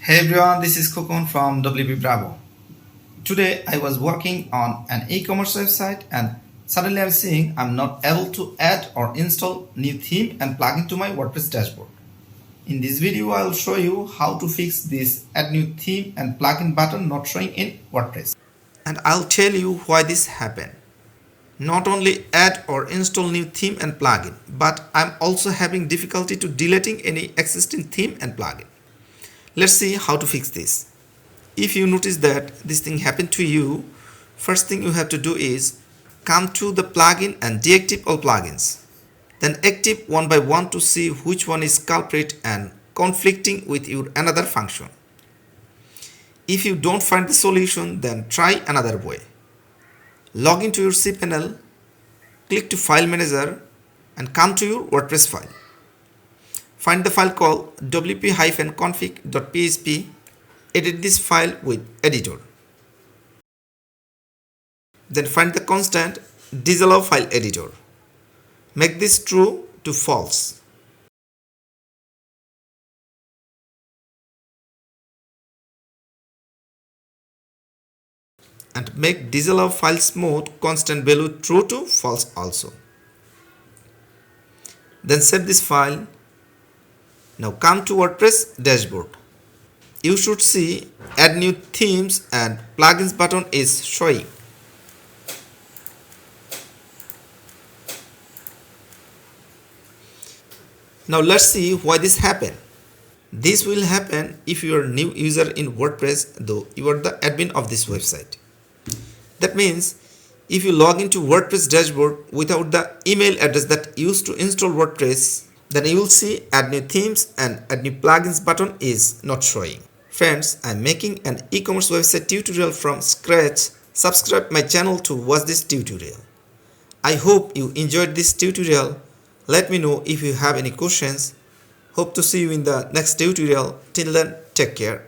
Hey everyone, this is Khokon from WPBravo. Today I was working on an e-commerce website and suddenly I'm seeing I'm not able to add or install new theme and plugin to my WordPress dashboard. In this video I will show you how to fix this add new theme and plugin button not showing in WordPress. And I'll tell you why this happened. Not only add or install new theme and plugin, but I'm also having difficulty to deleting any existing theme and plugin. Let's see how to fix this. If you notice that this thing happened to you, first thing you have to do is come to the plugin and deactivate all plugins. Then active one by one to see which one is culprit and conflicting with your another function. If you don't find the solution, then try another way. Log into your cPanel, click to File Manager and come to your WordPress file. Find the file called wp-config.php. Edit this file with editor. Then find the constant disallow file editor. Make this true to false. And make disallow files mode constant value true to false also. Then save this file. Now come to WordPress dashboard. You should see add new themes and plugins button is showing. Now let's see why this happened. This will happen if you are a new user in WordPress, though you are the admin of this website. That means if you log into WordPress dashboard without the email address that used to install WordPress, then you will see add new themes and add new plugins button is not showing. Friends, I am making an e-commerce website tutorial from scratch. Subscribe my channel to watch this tutorial. I hope you enjoyed this tutorial. Let me know if you have any questions. Hope to see you in the next tutorial. Till then, take care.